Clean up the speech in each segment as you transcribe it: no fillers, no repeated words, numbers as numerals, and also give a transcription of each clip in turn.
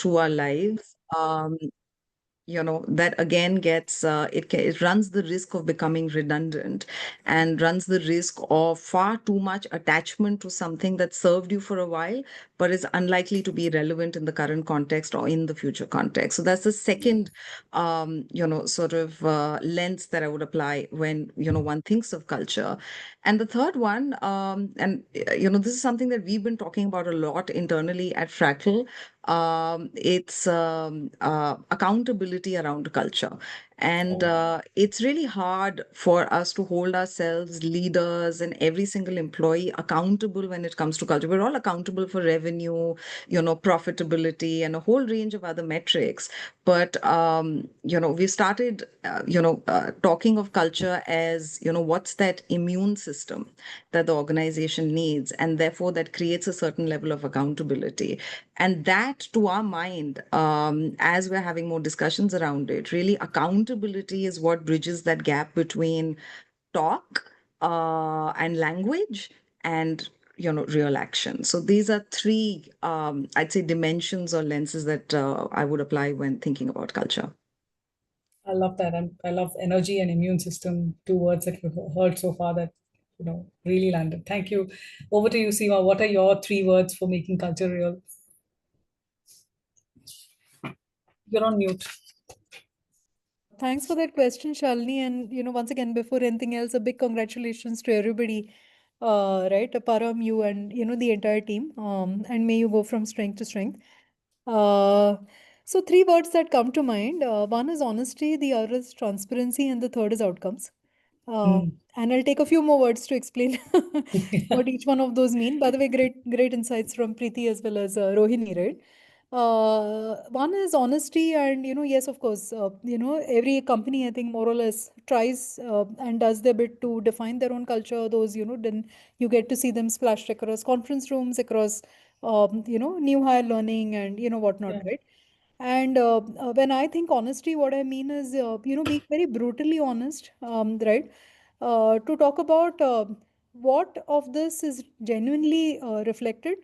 through our lives, that again gets it runs the risk of becoming redundant and runs the risk of far too much attachment to something that served you for a while but is unlikely to be relevant in the current context or in the future context. So that's the second sort of lens that I would apply when one thinks of culture. And the third one, this is something that we've been talking about a lot internally at Fractal. It's accountability around culture. And it's really hard for us to hold ourselves, leaders, and every single employee accountable when it comes to culture. We're all accountable for revenue, profitability, and a whole range of other metrics. But, we started, talking of culture as, what's that immune system that the organization needs? And therefore, that creates a certain level of accountability. And that, to our mind, as we're having more discussions around it, really accountability is what bridges that gap between talk and language and real action. So these are three, I'd say, dimensions or lenses that I would apply when thinking about culture. I love that. I love energy and immune system, two words that you've heard so far that really landed. Thank you. Over to you, Seema. What are your three words for making culture real? You're on mute. Thanks for that question, Shalini. And once again, before anything else, a big congratulations to everybody, right? Param, you and the entire team. And may you go from strength to strength. So three words that come to mind. One is honesty, the other is transparency, and the third is outcomes. And I'll take a few more words to explain what each one of those mean. By the way, great insights from Preeti as well as Rohini, right? One is honesty, and yes, of course, every company I think more or less tries and does their bit to define their own culture. Those then you get to see them splashed across conference rooms, across new hire learning, and whatnot, right? And when I think honesty, what I mean is, being very brutally honest, right? To talk about what of this is genuinely reflected.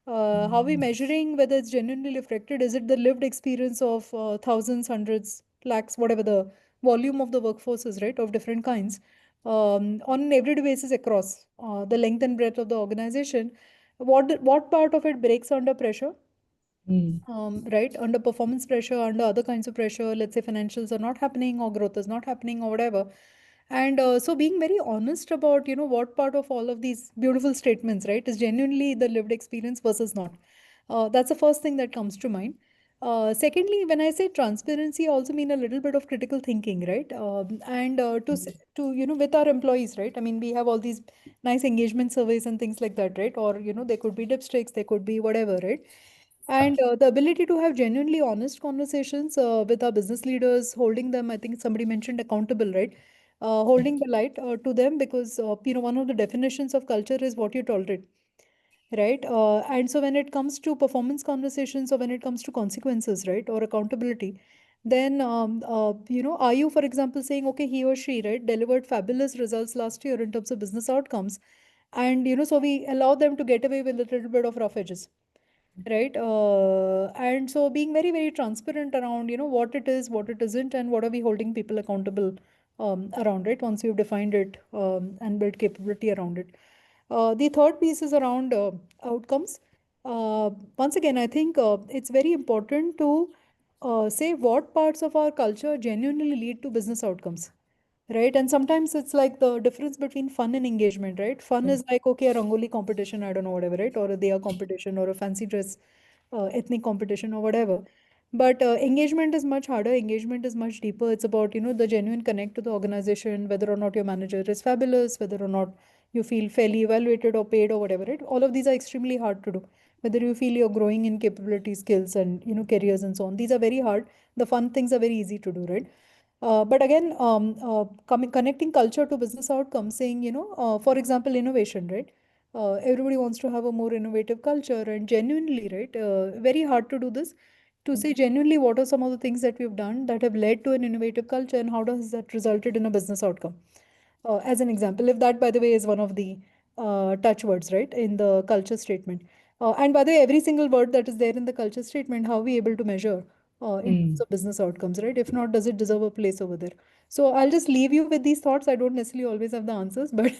How are we measuring whether it's genuinely reflected? Is it the lived experience of thousands, hundreds, lakhs, whatever the volume of the workforce is, right, of different kinds, on an everyday basis across the length and breadth of the organization? What part of it breaks under pressure? Right, under performance pressure, under other kinds of pressure, let's say financials are not happening or growth is not happening or whatever. And so being very honest about what part of all of these beautiful statements, right, is genuinely the lived experience versus not. That's the first thing that comes to mind. Secondly, when I say transparency, I also mean a little bit of critical thinking, right? And to with our employees, right? I mean, we have all these nice engagement surveys and things like that, right? Or they could be dipsticks, they could be whatever, right? And the ability to have genuinely honest conversations with our business leaders, holding them, I think somebody mentioned accountable, right? Holding the light to them, because one of the definitions of culture is what you tolerate, right? And so when it comes to performance conversations, or when it comes to consequences, right, or accountability, then are you, for example, saying, okay, he or she, right, delivered fabulous results last year in terms of business outcomes, and so we allow them to get away with a little bit of rough edges, right? And so being very, very transparent around what it is, what it isn't, and what are we holding people accountable around, right, once you've defined it and built capability around it. The third piece is around outcomes. Once again, I think it's very important to say what parts of our culture genuinely lead to business outcomes, right? And sometimes it's like the difference between fun and engagement, right? Fun is like, okay, a rangoli competition, I don't know, whatever, right? Or a Deya competition, or a fancy dress ethnic competition, or whatever. But engagement is much harder. Engagement is much deeper. It's about, the genuine connect to the organization, whether or not your manager is fabulous, whether or not you feel fairly evaluated or paid or whatever, right? All of these are extremely hard to do. Whether you feel you're growing in capability, skills, and, careers and so on. These are very hard. The fun things are very easy to do, right? But again, connecting culture to business outcomes, saying, for example, innovation, right? Everybody wants to have a more innovative culture, and genuinely, right? Very hard to do this. To say genuinely what are some of the things that we've done that have led to an innovative culture, and how does that resulted in a business outcome? As an example, if that, by the way, is one of the touch words, right, in the culture statement. And by the way, every single word that is there in the culture statement, how are we able to measure in terms Mm. of business outcomes, right? If not, does it deserve a place over there? So I'll just leave you with these thoughts. I don't necessarily always have the answers, but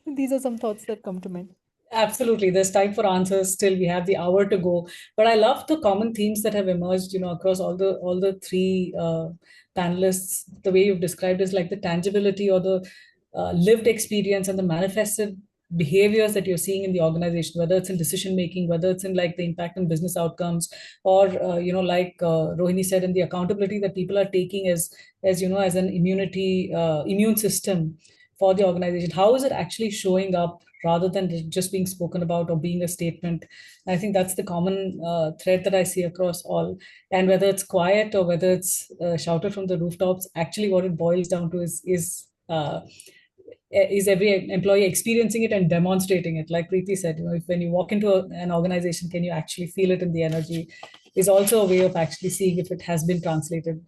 these are some thoughts that come to mind. Absolutely. There's time for answers still. We have the hour to go. But I love the common themes that have emerged, across all the three panelists. The way you've described is like the tangibility or the lived experience and the manifested behaviors that you're seeing in the organization, whether it's in decision making, whether it's in like the impact on business outcomes, or like Rohini said, in the accountability that people are taking as an immune system for the organization. How is it actually showing up rather than just being spoken about or being a statement? I think that's the common thread that I see across all. And whether it's quiet or whether it's shouted from the rooftops, actually what it boils down to is every employee experiencing it and demonstrating it. Like Preeti said, if when you walk into an organization, can you actually feel it in the energy? Is also a way of actually seeing if it has been translated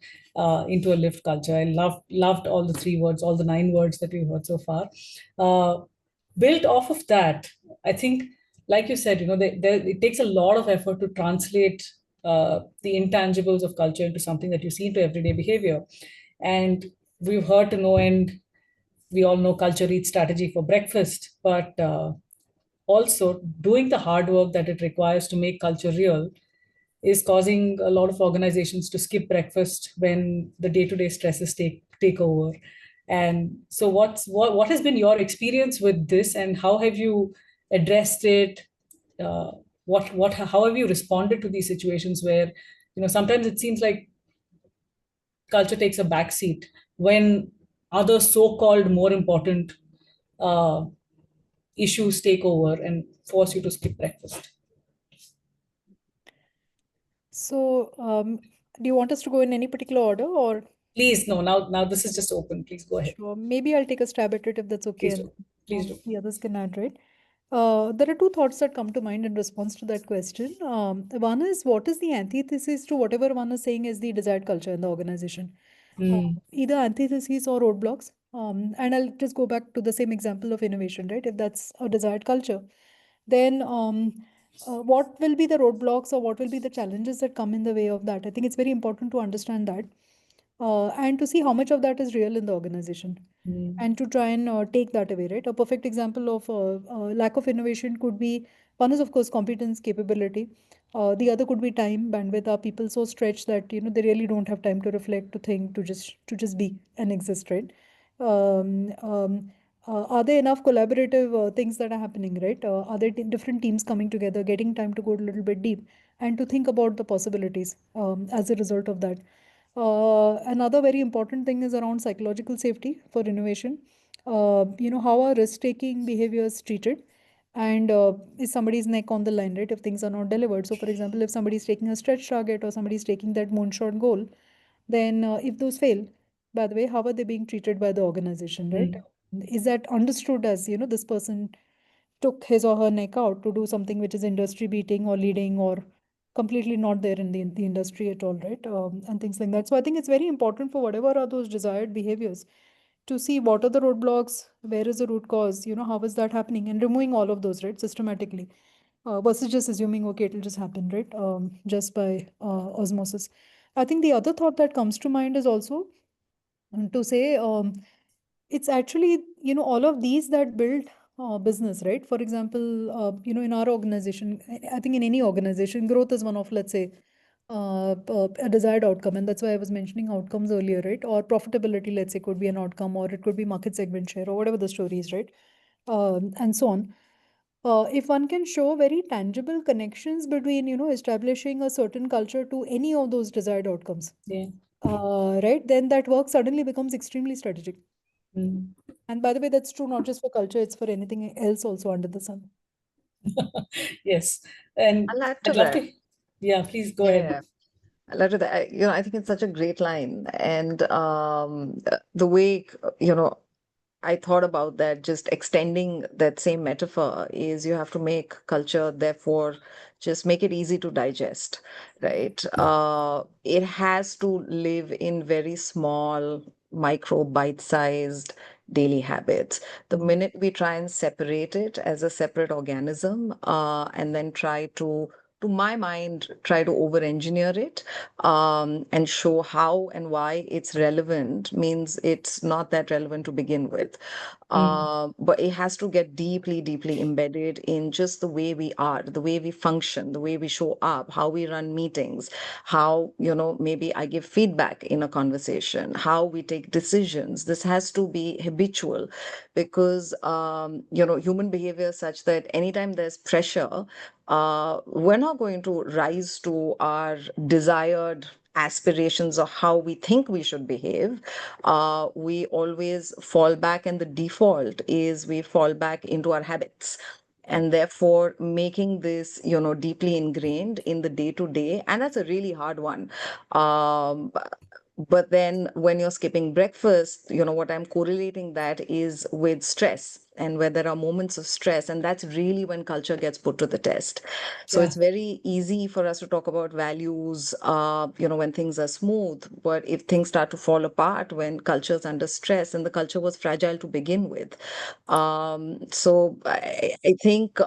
into a lived culture. I loved all the three words, all the 9 words that we've heard so far. Uh, Built off of that, I think, like you said, it takes a lot of effort to translate the intangibles of culture into something that you see into everyday behavior. And we've heard to no end. We all know culture eats strategy for breakfast, but also doing the hard work that it requires to make culture real is causing a lot of organizations to skip breakfast when the day-to-day stresses take over. And so what has been your experience with this, and how have you addressed it? uh, what how have you responded to these situations where sometimes it seems like culture takes a backseat when other so-called more important uh, issues take over and force you to skip breakfast? So, do you want us to go in any particular order, or Please, no. Now this is just open. Please go ahead. sure, maybe I'll take a stab at it if that's okay, Please and do. Please do. the others can add, right? There are two thoughts that come to mind in response to that question. One is, what is the antithesis to whatever one is saying is the desired culture in the organization? Mm, Either antitheses or roadblocks. And I'll just go back to the same example of innovation, right? If that's a desired culture, then what will be the roadblocks or what will be the challenges that come in the way of that? I think it's very important to understand that and to see how much of that is real in the organization mm, and to try and take that away, right? A perfect example of lack of innovation could be one is, of course, competence, capability. The other could be time, bandwidth. Are people so stretched that they really don't have time to reflect, to think, to just be and exist, right? Are there enough collaborative things that are happening, right? Are there different teams coming together, getting time to go a little bit deep and to think about the possibilities as a result of that? Another very important thing is around psychological safety for innovation. How are risk-taking behaviors treated? And is somebody's neck on the line, right, if things are not delivered? So, for example, if somebody's taking a stretch target or somebody's taking that moonshot goal, then if those fail, by the way, how are they being treated by the organization, right? mm, Is that understood as, this person took his or her neck out to do something which is industry beating or leading or completely not there in the industry at all, right? And things like that. So I think it's very important for whatever are those desired behaviors to see what are the roadblocks, where is the root cause, how is that happening, and removing all of those, right, systematically, versus just assuming, okay, it'll just happen, right, just by osmosis. I think the other thought that comes to mind is also to say it's actually, all of these that build business, right? For example, in our organization, I think in any organization, growth is one of, let's say, a desired outcome. And that's why I was mentioning outcomes earlier, right? Or profitability, let's say, could be an outcome, or it could be market segment share, or whatever the story is, right? And so on. If one can show very tangible connections between, establishing a certain culture to any of those desired outcomes, yeah. right, then that work suddenly becomes extremely strategic. Mm. And by the way, that's true not just for culture, it's for anything else also under the sun. Yes. And I'll add to I'd love that. to. Yeah, please go ahead. Yeah. I'll add to that. I think it's such a great line. And the way, I thought about that, just extending that same metaphor is you have to make culture, therefore, just make it easy to digest, right? It has to live in very small micro bite-sized daily habits. The minute we try and separate it as a separate organism, and then try to my mind, try to over-engineer it, and show how and why it's relevant, means it's not that relevant to begin with. But it has to get deeply, deeply embedded in just the way we are, the way we function, the way we show up, how we run meetings, how, maybe I give feedback in a conversation, how we take decisions. This has to be habitual because, human behavior is such that anytime there's pressure, we're not going to rise to our desired aspirations of how we think we should behave. We always fall back, and the default is we fall back into our habits. And therefore, making this, deeply ingrained in the day to day, and that's a really hard one. Um, but then when you're skipping breakfast, what I'm correlating that is with stress and where there are moments of stress. And that's really when culture gets put to the test. So Yeah. it's very easy for us to talk about values, when things are smooth. But if things start to fall apart when culture's under stress, and the culture was fragile to begin with. So I think,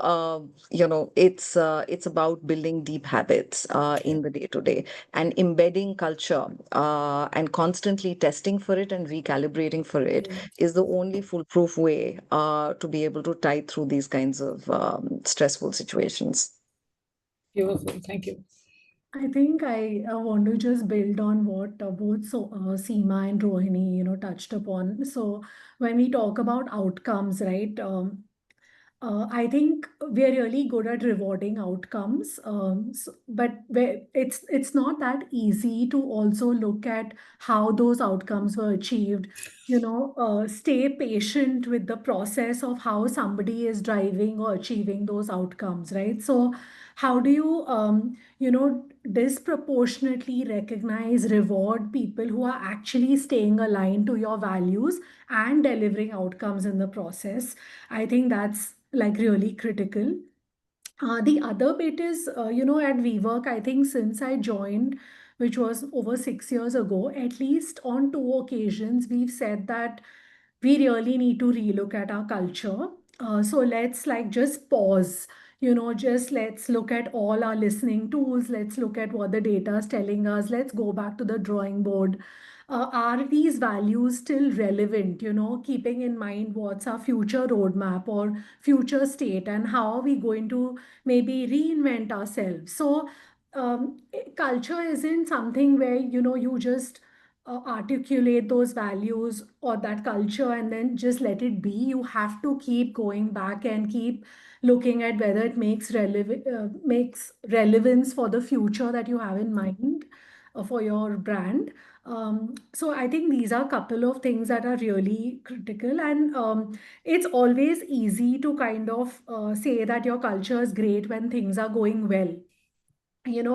it's about building deep habits in the day to day, and embedding culture, and constantly testing for it and recalibrating for it is the only foolproof way to be able to tide through these kinds of stressful situations. Beautiful. Thank you. I think I want to just build on what both Seema and Rohini, touched upon. So when we talk about outcomes, right? I think we're really good at rewarding outcomes, but it's not that easy to also look at how those outcomes were achieved. Stay patient with the process of how somebody is driving or achieving those outcomes, right? So, how do you, disproportionately recognize, reward people who are actually staying aligned to your values and delivering outcomes in the process? I think that's like really critical. The other bit is, at WeWork, I think since I joined, which was over 6 years ago, at least on two occasions, we've said that we really need to relook at our culture. So let's like just pause, just let's look at all our listening tools. Let's look at what the data is telling us. Let's go back to the drawing board. Are these values still relevant, keeping in mind what's our future roadmap or future state, and how are we going to maybe reinvent ourselves? So culture isn't something where, you just articulate those values or that culture and then just let it be. You have to keep going back and keep looking at whether it makes relevance for the future that you have in mind for your brand. So I think these are a couple of things that are really critical, and it's always easy to kind of say that your culture is great when things are going well,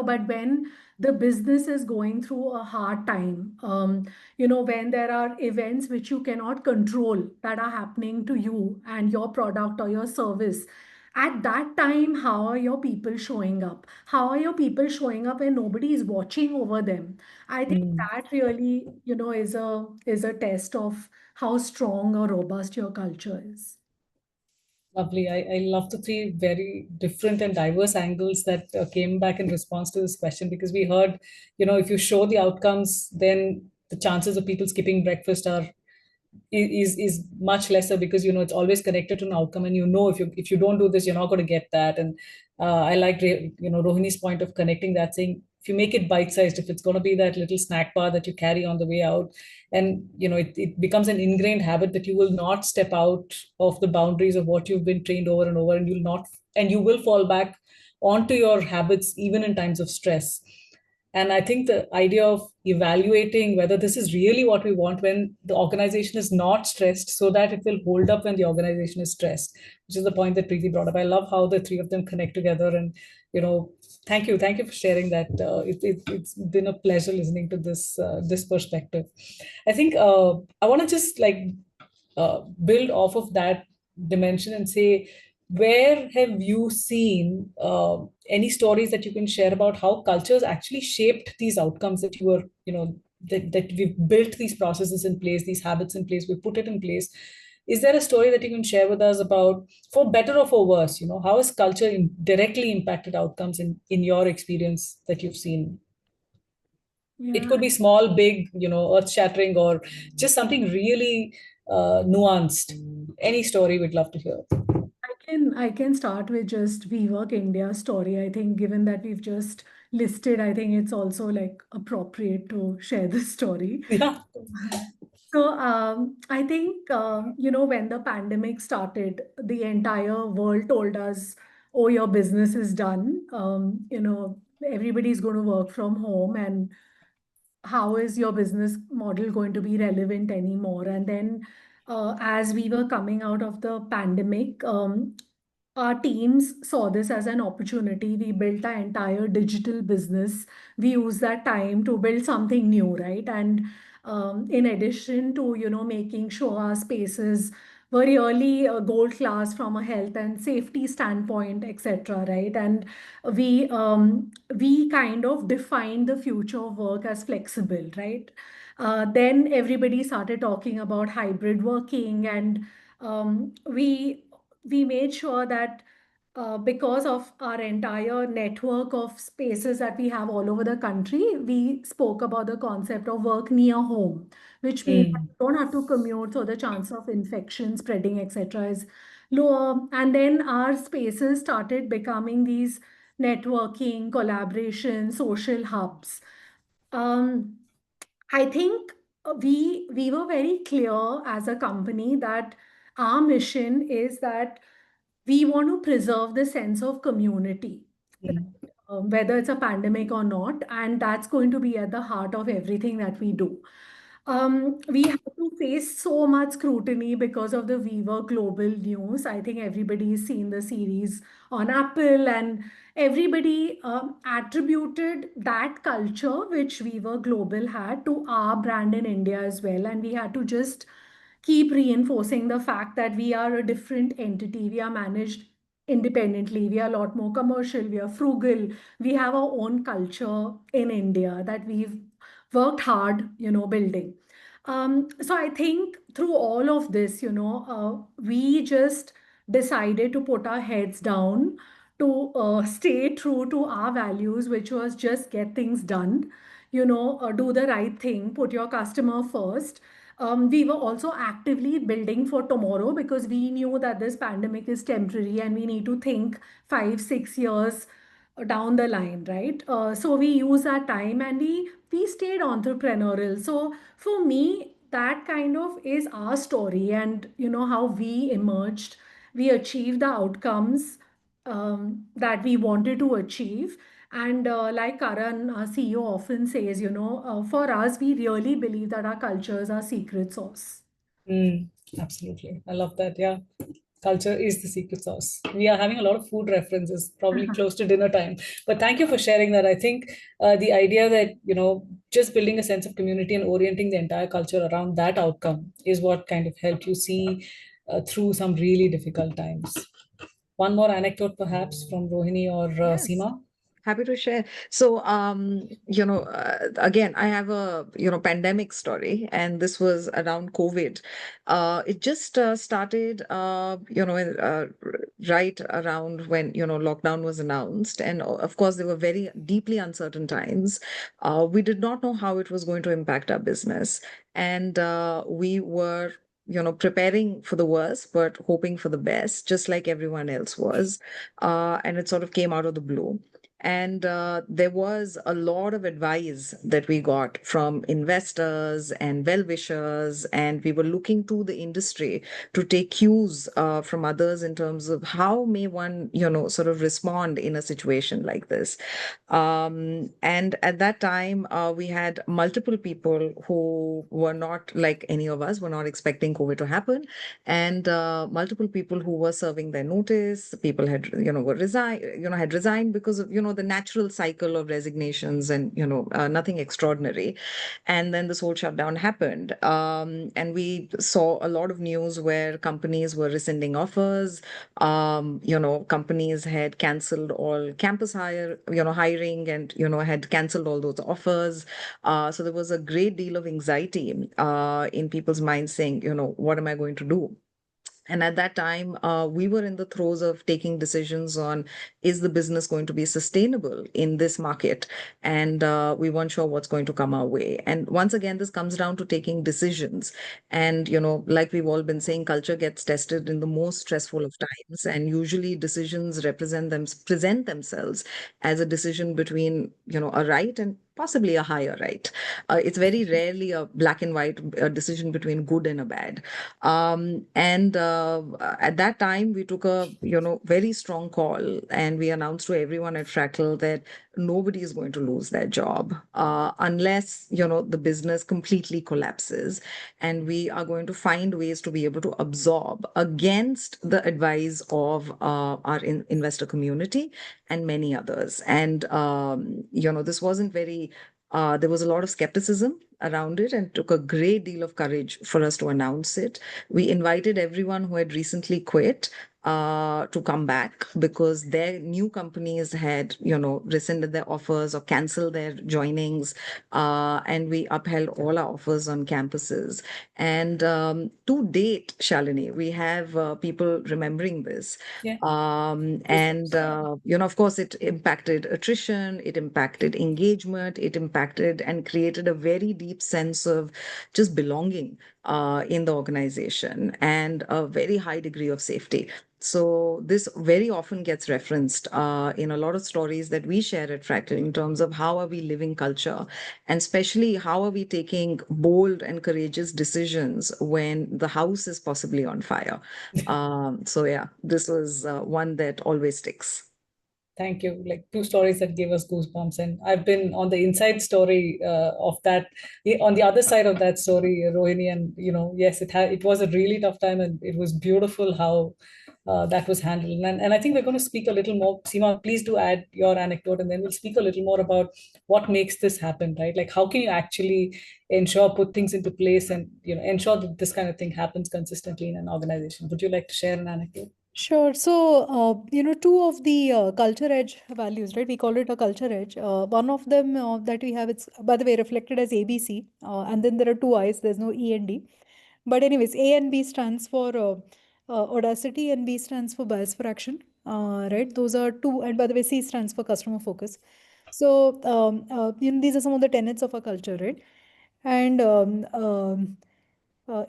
but when the business is going through a hard time, when there are events which you cannot control that are happening to you and your product or your service, at that time, how are your people showing up? How are your people showing up when nobody is watching over them? I think that really, is a test of how strong or robust your culture is. Lovely. I love the three very different and diverse angles that came back in response to this question, because we heard, if you show the outcomes, then the chances of people skipping breakfast is much lesser, because it's always connected to an outcome, and if you don't do this, you're not going to get that. And I like Rohini's point of connecting that, saying if you make it bite-sized, if it's going to be that little snack bar that you carry on the way out, and it becomes an ingrained habit that you will not step out of the boundaries of what you've been trained over and over, and you will fall back onto your habits even in times of stress. And I think the idea of evaluating whether this is really what we want when the organization is not stressed, so that it will hold up when the organization is stressed, which is the point that Preeti brought up. I love how the three of them connect together. And, thank you. Thank you for sharing that. It's been a pleasure listening to this perspective. I think I want to just build off of that dimension and say, where have you seen any stories that you can share about how cultures actually shaped these outcomes that you were that we've built these processes in place, these habits in place, we put it in place. Is there a story that you can share with us about, for better or for worse, how has culture directly impacted outcomes in your experience that you've seen? It Yeah, could be small, big, earth shattering, or just something really nuanced. Any story we'd love to hear. I can start with just WeWork India story. I think given that we've just listed, I think it's also like appropriate to share this story. Yeah. So I think when the pandemic started, the entire world told us, "Oh, your business is done. Everybody's going to work from home, and how is your business model going to be relevant anymore?" And then, as we were coming out of the pandemic, our teams saw this as an opportunity. We built our entire digital business. We used that time to build something new, right? And in addition to making sure our spaces were really gold class from a health and safety standpoint, etc., right? And we kind of defined the future of work as flexible, right? Then everybody started talking about hybrid working, and we made sure that because of our entire network of spaces that we have all over the country, we spoke about the concept of work near home, which means that Mm. you don't have to commute, so the chance of infection spreading, etc., is lower. And then our spaces started becoming these networking, collaboration, social hubs. Um, I think we were very clear as a company that our mission is that we want to preserve the sense of community, Mm. whether it's a pandemic or not, and that's going to be at the heart of everything that we do. We have to face so much scrutiny because of the Viva global news. I think everybody's seen the series on Apple, and everybody attributed that culture which Viva Global had to our brand in India as well. And we had to just keep reinforcing the fact that we are a different entity. We are managed independently. We are a lot more commercial. We are frugal. We have our own culture in India that we've worked hard, building. So I think through all of this, we just decided to put our heads down to stay true to our values, which was just get things done, do the right thing, put your customer first. We were also actively building for tomorrow because we knew that this pandemic is temporary and we need to think 5, 6 years down the line, right? So we use that time and we stayed entrepreneurial. So for me, that kind of is our story, and how we emerged, we achieved the outcomes that we wanted to achieve. And like Karan, our CEO, often says, for us, we really believe that our culture is our secret sauce. Mm. Absolutely. I love that. Yeah. Culture is the secret sauce. We are having a lot of food references, probably close to dinner time. But thank you for sharing that. I think the idea that, just building a sense of community and orienting the entire culture around that outcome is what kind of helped you see through some really difficult times. One more anecdote, perhaps, from Rohini or Yes. Seema. Happy to share. So, again, I have a, pandemic story, and this was around COVID. It just started, right around when, lockdown was announced. And of course, there were very deeply uncertain times. We did not know how it was going to impact our business. And we were, preparing for the worst, but hoping for the best, just like everyone else was. And it sort of came out of the blue. And there was a lot of advice that we got from investors and well-wishers, and we were looking to the industry to take cues from others in terms of how may one, sort of respond in a situation like this. And at that time, we had multiple people who were not like any of us, were not expecting COVID to happen, and multiple people who were serving their notice. People had, were resigned, had resigned because of, the natural cycle of resignations and, nothing extraordinary. And then this whole shutdown happened. And we saw a lot of news where companies were rescinding offers. Companies had canceled all campus hiring and, had canceled all those offers. So there was a great deal of anxiety in people's minds saying, what am I going to do? And at that time, we were in the throes of taking decisions on, is the business going to be sustainable in this market? And we weren't sure what's going to come our way. And once again, this comes down to taking decisions. And, like we've all been saying, culture gets tested in the most stressful of times. And usually decisions present themselves as a decision between, a right and possibly a higher right. It's very rarely a black and white decision between good and a bad. And at that time, we took a very strong call, and we announced to everyone at Fractal that nobody is going to lose their job unless the business completely collapses, and we are going to find ways to be able to absorb against the advice of our investor community and many others. And this wasn't very. There was a lot of skepticism around it, and took a great deal of courage for us to announce it. We invited everyone who had recently quit to come back, because their new companies had, rescinded their offers or canceled their joinings. And we upheld all our offers on campuses. And to date, Shalini, we have people remembering this. Yeah. And, of course, it impacted attrition, it impacted engagement, it impacted and created a very deep sense of just belonging in the organization, and a very high degree of safety. So this very often gets referenced in a lot of stories that we share at Fractal in terms of how are we living culture, and especially how are we taking bold and courageous decisions when the house is possibly on fire. So yeah, this was one that always sticks. Thank you. Like two stories that gave us goosebumps, and I've been on the inside story of that, on the other side of that story, Rohini. And yes, it was a really tough time, and it was beautiful how that was handled. And I think we're going to speak a little more. Seema, please do add your anecdote, and then we'll speak a little more about what makes this happen, right? Like how can you actually put things into place, and ensure that this kind of thing happens consistently in an organization. Would you like to share an anecdote? Sure. So, two of the culture edge values, right? We call it a culture edge. One of them that we have, it's by the way reflected as ABC, and then there are two I's. There's no E and D. But anyways, A and B stands for audacity, and B stands for bias for action. Right? Those are two. And by the way, C stands for customer focus. So, these are some of the tenets of our culture, right? And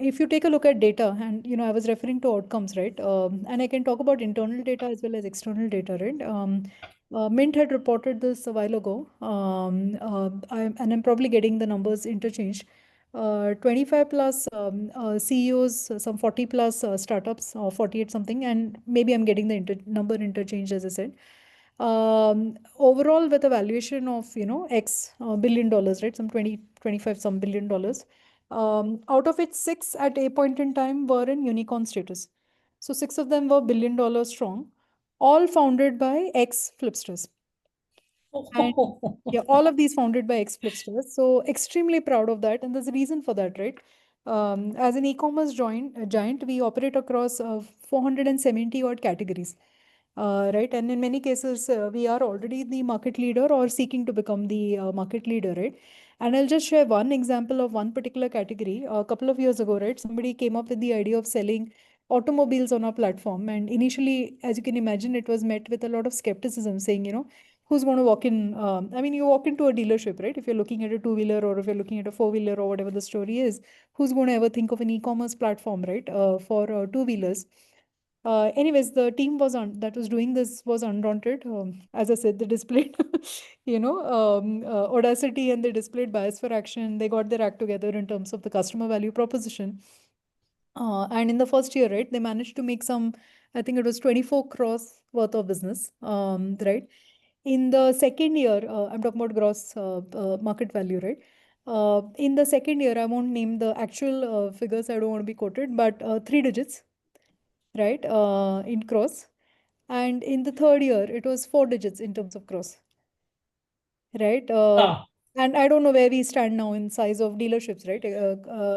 if you take a look at data, and I was referring to outcomes, right? And I can talk about internal data as well as external data, right? Mint had reported this a while ago, and I'm probably getting the numbers interchanged. 25 plus CEOs, some 40 plus startups, 48 something, and maybe I'm getting the number interchanged, as I said. Overall, with a valuation of X billion dollars, right? Some 25 some billion dollars. Out of it, 6 at a point in time were in unicorn status. So 6 of them were $1 billion strong, all founded by ex-Flipsters. And yeah, all of these founded by ex-Flipsters. So extremely proud of that. And there's a reason for that, right? As an e-commerce giant, we operate across 470 odd categories. Right. And in many cases, we are already the market leader or seeking to become the market leader, right? And I'll just share one example of one particular category. A couple of years ago, right, somebody came up with the idea of selling automobiles on our platform. And initially, as you can imagine, it was met with a lot of skepticism saying, who's going to walk in? I mean, you walk into a dealership, right? If you're looking at a two-wheeler or if you're looking at a four-wheeler or whatever the story is, who's going to ever think of an e-commerce platform, right, for two-wheelers? Anyways, the team that was doing this was undaunted. As I said, they displayed, audacity, and they displayed bias for action. They got their act together in terms of the customer value proposition. And in the first year, right, they managed to make I think it was 24 crores worth of business, right? In the second year, I'm talking about gross market value, right? In the second year, I won't name the actual figures, I don't want to be quoted, but 3 digits, right, in crores. And in the third year, it was 4 digits in terms of crores. right? And I don't know where we stand now in size of dealerships, right?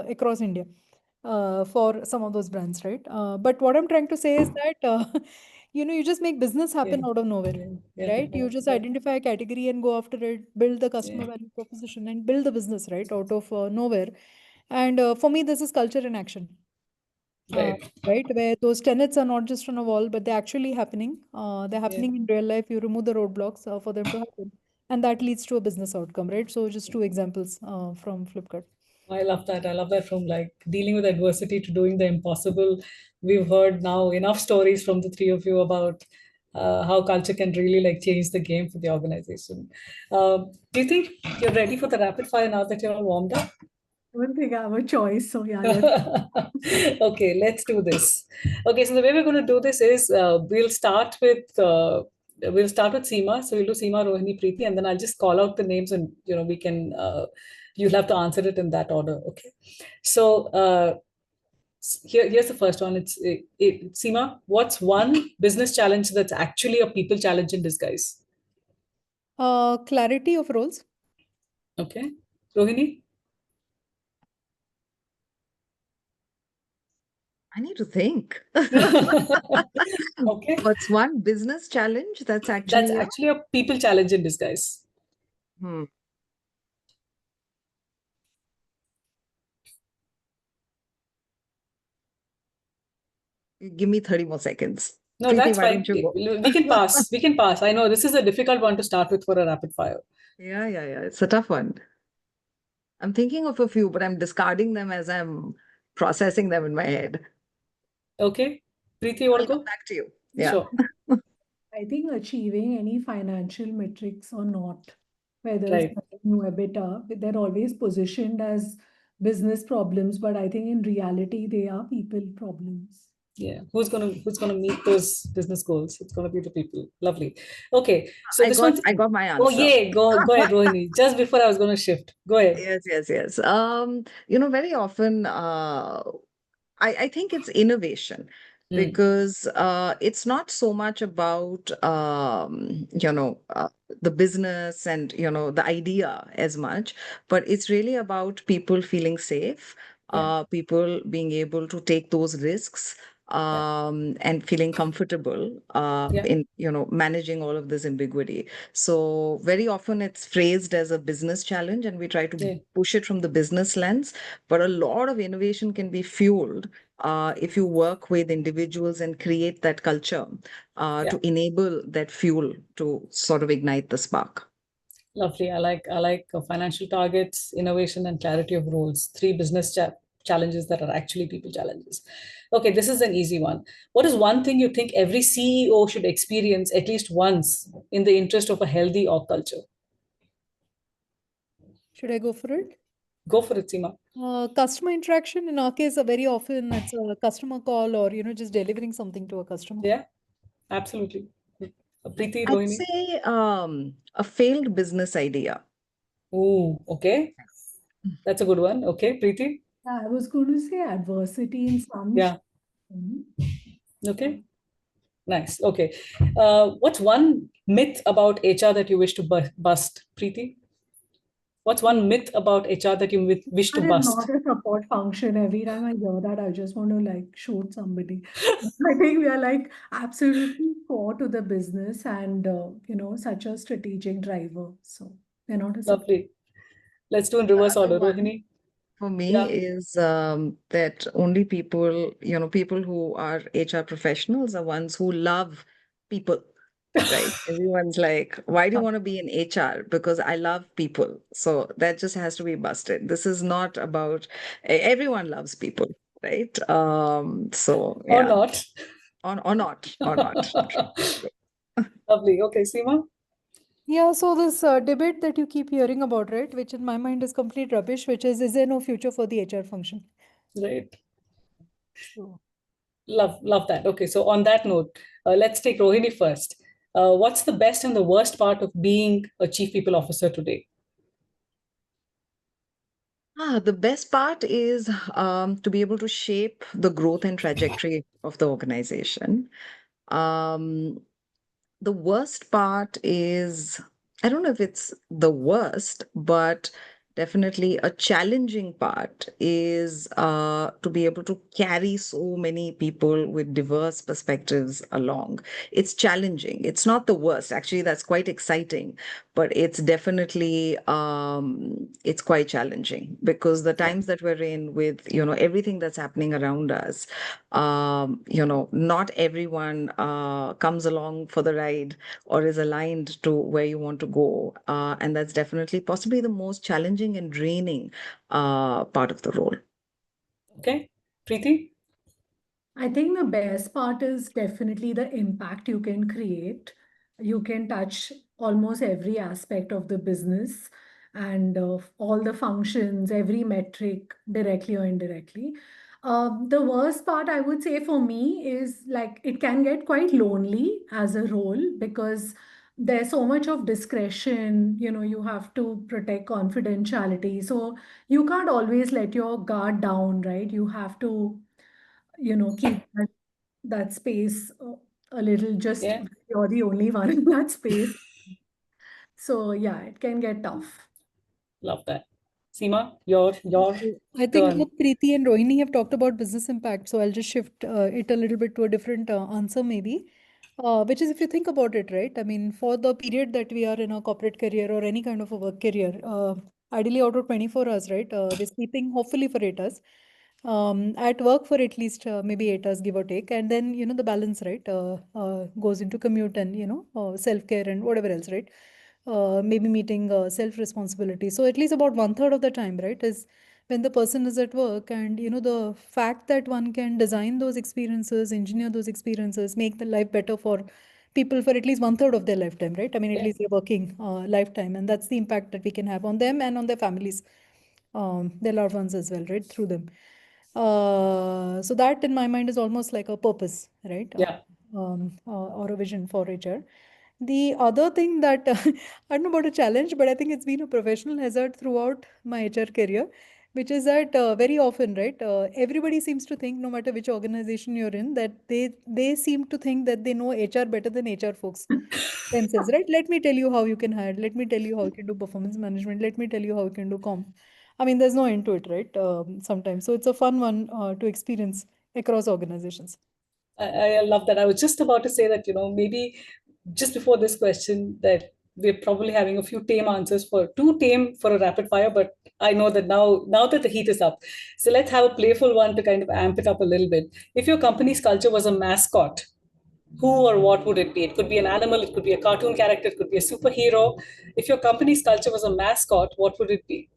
Across India, for some of those brands, right? But what I'm trying to say is that, you just make business happen out of nowhere, right? You just identify a category and go after it, build the customer value proposition and build the business, right? Out of nowhere. And for me, this is culture in action. Right, where those tenets are not just on a wall, but they're actually happening. They're happening in real life. You remove the roadblocks for them to happen, and that leads to a business outcome, right? So just two examples from Flipkart. I love that. I love that, from like dealing with adversity to doing the impossible. We've heard now enough stories from the three of you about how culture can really like change the game for the organization. Do you think you're ready for the rapid fire now that you're all warmed up? I don't think I have a choice. So yeah, let's. Okay, let's do this. Okay, so the way we're going to do this is we'll start with Seema. So we'll do Seema, Rohini, Preeti, and then I'll just call out the names, and we can you'll have to answer it in that order. Okay. So here's the first one. Seema, what's one business challenge that's actually a people challenge in disguise? Clarity of roles. Okay, Rohini. I need to think. Okay, What's one business challenge that's actually a people challenge in disguise. Hmm. Give me 30 more seconds. No, Preeti, that's why fine. don't you go? We can pass. We can pass. I know this is a difficult one to start with for a rapid fire. Yeah. It's a tough one. I'm thinking of a few, but I'm discarding them as I'm processing them in my head. Okay. Preeti, you want I'll to come go? back to you. Yeah. Sure. I think achieving any financial metrics or not, whether it's Right. new EBITDA, they're always positioned as business problems, but I think in reality they are people problems. Yeah. Who's gonna meet those business goals? It's gonna be the people. Lovely. Okay. So this one's I got my oh answer. yeah, go ahead, Rohini. Just before I was gonna shift. Go ahead. Yes. Very often I think it's innovation Mm, because it's not so much about the business and the idea as much, but it's really about people feeling safe, yeah, people being able to take those risks, yeah, and feeling comfortable yeah, in managing all of this ambiguity. So very often it's phrased as a business challenge, and we try to yeah, push it from the business lens. But a lot of innovation can be fueled if you work with individuals and create that culture yeah. to enable that fuel to sort of ignite the spark. Lovely. I like financial targets, innovation, and clarity of roles. Three business challenges that are actually people challenges. Okay, this is an easy one. What is one thing you think every CEO should experience at least once in the interest of a healthy org culture? Should I go for it? Go for it, Seema. Customer interaction, in our case, very often it's a customer call or, just delivering something to a customer. Yeah, absolutely. Preeti, I'd Rohini. say a failed business idea. Ooh, okay. That's a good one. Okay, Preeti. Yeah, I was going to say adversity in some Yeah. shape. Okay. Nice. Okay. What's one myth about HR that you wish to bust, Preeti? What's one myth about HR that you wish to That is not bust? a support function. Every time I hear that, I just want to like shoot somebody. I think we are like absolutely core to the business and such a strategic driver. So they're not a support. Lovely. Let's do in The reverse other order, one Rohini. for me Yeah. is that only people who are HR professionals are ones who love people, right? Everyone's like, why do you want to be in HR? Because I love people. So that just has to be busted. This is not about everyone loves people, right? So Or yeah, not. or not. Lovely. Okay, Seema. Yeah, so this debate that you keep hearing about, right, which in my mind is complete rubbish, which is there no future for the HR function? Right. So, Love that. Okay, so on that note, let's take Rohini first. What's the best and the worst part of being a chief people officer today? The best part is to be able to shape the growth and trajectory of the organization. Um, the worst part is I don't know if it's the worst, but definitely a challenging part is to be able to carry so many people with diverse perspectives along. It's challenging. It's not the worst. Actually, that's quite exciting, but it's definitely it's quite challenging because the times that we're in with everything that's happening around us, not everyone comes along for the ride or is aligned to where you want to go. And that's definitely possibly the most challenging and draining part of the role. Okay, Preeti? I think the best part is definitely the impact you can create. You can touch almost every aspect of the business and all the functions, every metric, directly or indirectly. The worst part, I would say, for me is like it can get quite lonely as a role because there's so much of discretion. You have to protect confidentiality. So you can't always let your guard down, right? You have to keep that space a little, just Yeah, you're the only one in that space. So yeah, it can get tough. love that. Seema, your I think turn. both Preeti and Rohini have talked about business impact, so I'll just shift it a little bit to a different answer, maybe. Which is, if you think about it, right? I mean, for the period that we are in a corporate career or any kind of a work career, ideally out of 24 hours, right? We're sleeping hopefully for 8 hours, at work for at least maybe 8 hours, give or take, and then the balance, right, goes into commute and self care and whatever else, right? Maybe meeting self responsibility. So at least about one third of the time, right, is when the person is at work, and the fact that one can design those experiences, engineer those experiences, make the life better for people for at least one third of their lifetime, right? I mean, at Yeah, least their working lifetime, and that's the impact that we can have on them and on their families, their loved ones as well, right, through them. So that in my mind is almost like a purpose, right? yeah. Or a vision for HR. The other thing that I don't know about a challenge, but I think it's been a professional hazard throughout my HR career, which is that very often, right, everybody seems to think, no matter which organization you're in, that they seem to think that they know HR better than HR folks themselves, right? Let me tell you how you can hire. Let me tell you how you can do performance management. Let me tell you how you can do comp. I mean, there's no end to it, right? Sometimes. So it's a fun one to experience across organizations. I love that. I was just about to say that, maybe just before this question, that we're probably having a few tame answers for too tame for a rapid fire, but I know that now that the heat is up. So let's have a playful one to kind of amp it up a little bit. If your company's culture was a mascot, who or what would it be? It could be an animal, it could be a cartoon character, it could be a superhero. If your company's culture was a mascot, what would it be?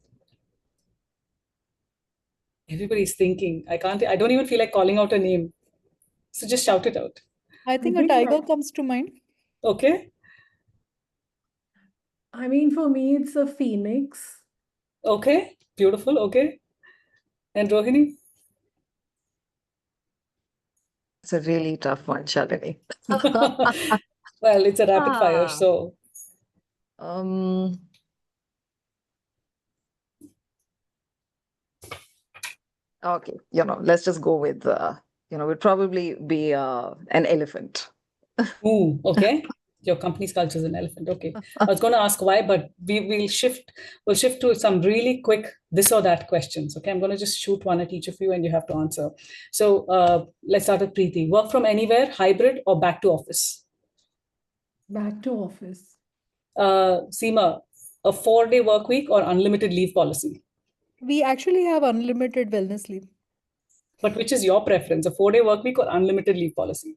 Everybody's thinking. I don't even feel like calling out a name. So just shout it out. I I think a think tiger that, comes to mind. Okay? I mean, for me, it's a phoenix. Okay. Beautiful. Okay. And Rohini? It's a really tough one, Shalini. Well, it's a rapid fire, Ah, so um, okay, let's just go with, would probably be an elephant. ooh, okay. Your company's culture is an elephant. Okay. I was going to ask why, but we'll shift to some really quick this or that questions. Okay. I'm going to just shoot one at each of you and you have to answer. So let's start with Preeti. Work from anywhere, hybrid, or back to office? Back to office. Seema, a 4-day work week or unlimited leave policy? We actually have unlimited wellness leave. But which is your preference, a 4-day work week or unlimited leave policy?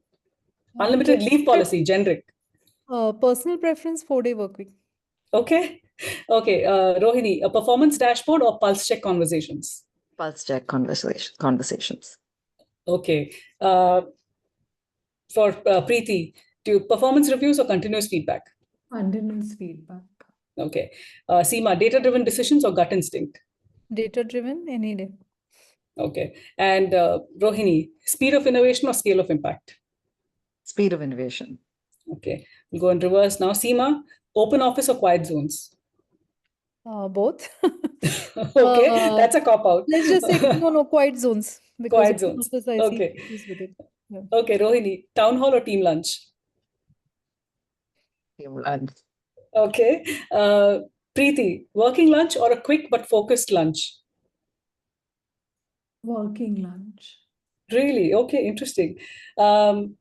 Unlimited leave Preferred, policy, generic. personal preference, 4-day work week. Okay. Okay. Rohini, a performance dashboard or pulse check conversations? Pulse check conversations. Okay. For Preeti, do performance reviews or continuous feedback? Continuous feedback. Okay. Seema, data driven decisions or gut instinct? Data driven any day. Okay. And Rohini, speed of innovation or scale of impact? Speed of innovation. Okay. We'll go in reverse now. Seema, open office or quiet zones? Both. Okay. That's a cop out. Let's just say no quiet zones, because Quiet open zones. office I see Okay. issues with it. Yeah. Okay. Rohini, town hall or team lunch? Team lunch. Okay. Preeti, working lunch or a quick but focused lunch? Working lunch. Really? Okay, interesting. Um,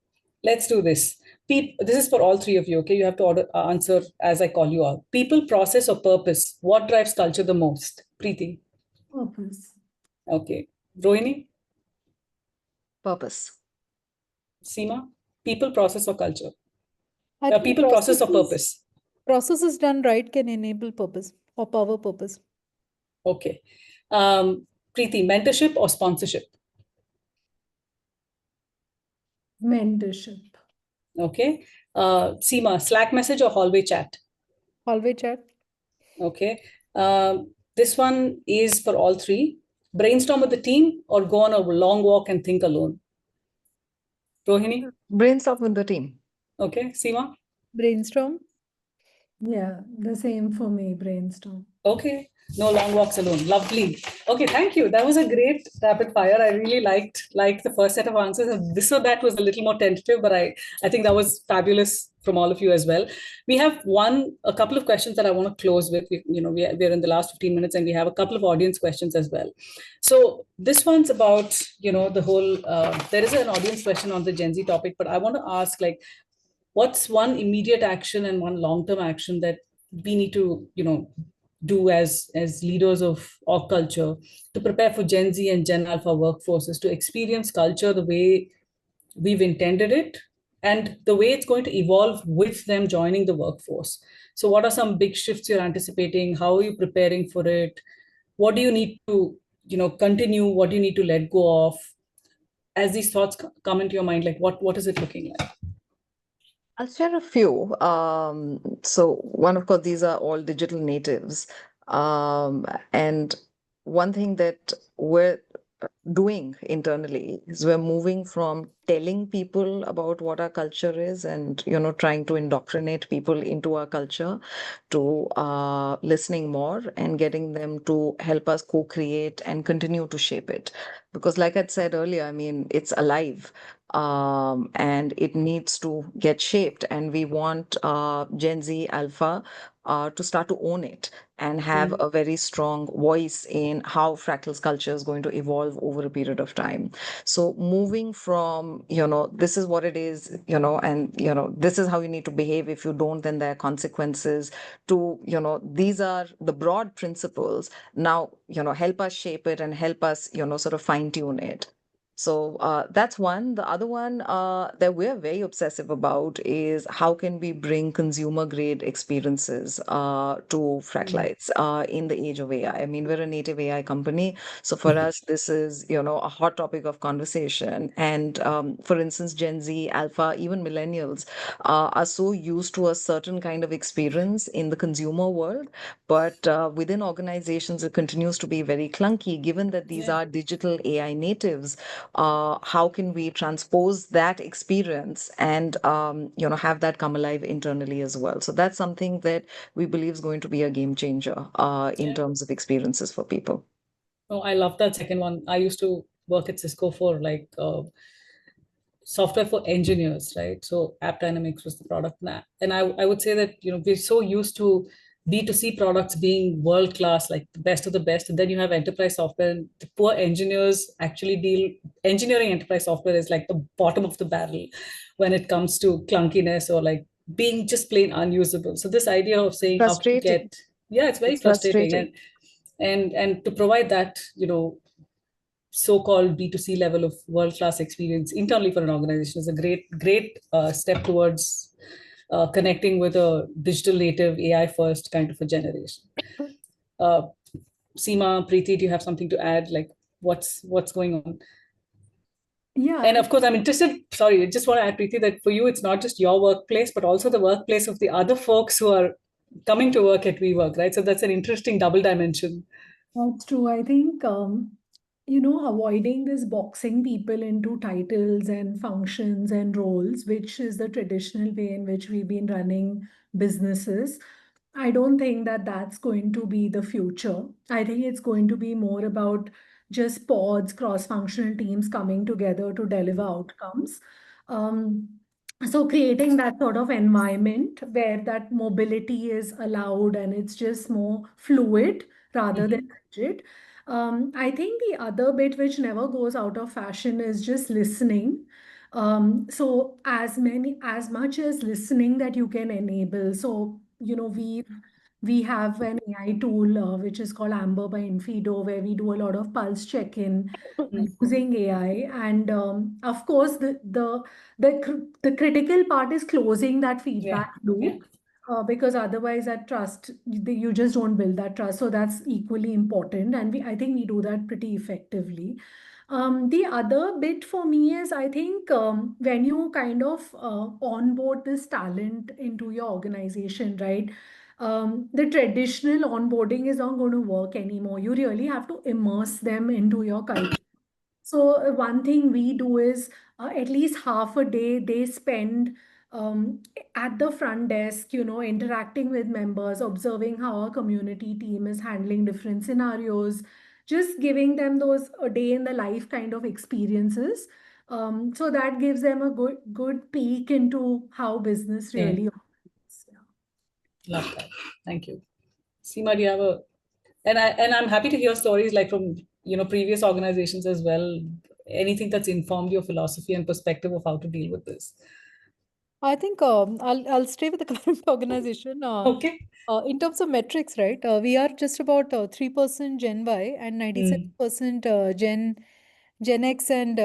let's do this. This is for all three of you, okay? You have to answer as I call you out. People, process, or purpose? What drives culture the most? Preeti. Purpose. Okay. Rohini? Purpose. Seema? People, process, or culture? I think People, process, or purpose? processes done right can enable purpose or power purpose. Okay. Preeti, mentorship or sponsorship? Mentorship. Okay. Seema, Slack message or hallway chat? Hallway chat. Okay. This one is for all three. Brainstorm with the team or go on a long walk and think alone? Rohini? Brainstorm with the team. Okay. Seema? Brainstorm. Yeah, the same for me, brainstorm. Okay. No long walks alone. Lovely. Okay, thank you. That was a great rapid fire. I really liked the first set of answers. This or that was a little more tentative, but I think that was fabulous from all of you as well. We have a couple of questions that I want to close with. We're in the last 15 minutes and we have a couple of audience questions as well. So this one's about, the whole, there is an audience question on the Gen Z topic, but I want to ask, like, what's one immediate action and one long-term action that we need to do as leaders of our culture to prepare for Gen Z and Gen Alpha workforces to experience culture the way we've intended it and the way it's going to evolve with them joining the workforce? So what are some big shifts you're anticipating? How are you preparing for it? What do you need to continue? What do you need to let go of? As these thoughts come into your mind, like what is it looking like? I'll share a few. So one, of course, these are all digital natives. And one thing that we're doing internally is we're moving from telling people about what our culture is and, trying to indoctrinate people into our culture to listening more and getting them to help us co-create and continue to shape it. Because like I said earlier, I mean, it's alive. And it needs to get shaped. And we want Gen Z Alpha to start to own it and have a very strong voice in how Fractal's culture is going to evolve over a period of time. So moving from, this is what it is, and, this is how you need to behave. If you don't, then there are consequences to, these are the broad principles. Now, help us shape it and help us, sort of fine tune it. So that's one. The other one that we're very obsessive about is how can we bring consumer grade experiences to Fractalites in the age of AI. I mean, we're a native AI company. So for us, this is, a hot topic of conversation. And for instance, Gen Z, Alpha, even millennials are so used to a certain kind of experience in the consumer world. But within organizations, it continues to be very clunky, given that these are digital AI natives. How can we transpose that experience and have that come alive internally as well? So that's something that we believe is going to be a game changer in terms of experiences for people. Oh, I love that second one. I used to work at Cisco for like software for engineers, right? So App Dynamics was the product. And I would say that, we're so used to B2C products being world class, like the best of the best. And then you have enterprise software, and the poor engineers actually engineering enterprise software is like the bottom of the barrel when it comes to clunkiness or like being just plain unusable. So this idea of saying how to Frustrating. yeah, it's very It's frustrating. frustrating. And to provide that, so-called B2C level of world-class experience internally for an organization is a great step towards connecting with a digital native AI first kind of a generation. Uh, Seema, Preeti, do you have something to add? Like what's going on? Yeah, And of course, I'm interested. Sorry, I just want to add, Preeti, that for you, it's not just your workplace, but also the workplace of the other folks who are coming to work at WeWork, right? So that's an interesting double dimension. that's true. I think, avoiding this boxing people into titles and functions and roles, which is the traditional way in which we've been running businesses. I don't think that that's going to be the future. I think it's going to be more about just pods, cross-functional teams coming together to deliver outcomes. Um, So creating that sort of environment where that mobility is allowed and it's just more fluid rather than rigid. I think the other bit which never goes out of fashion is just listening. So as much as listening that you can enable. So, we have an AI tool which is called Amber by Infido, where we do a lot of pulse check-in using AI. And of course, the critical part is closing that Yeah. feedback Yeah. loop, because otherwise that trust, you just don't build that trust. So that's equally important, and I think we do that pretty effectively. The other bit for me is, I think, when you kind of onboard this talent into your organization, right? The traditional onboarding is not going to work anymore. You really have to immerse them into your culture. So one thing we do is, at least half a day they spend at the front desk, interacting with members, observing how our community team is handling different scenarios, just giving them those a day in the life kind of experiences. So that gives them a good peek into how business Yeah. really operates. Yeah. Love that. Thank you. Seema, do you have a, and I'm happy to hear stories like from previous organizations as well. Anything that's informed your philosophy and perspective of how to deal with this. I think I'll stay with the current organization. Okay. In terms of metrics, right? We are just about 3% Gen Y and Mm, 97% Gen X and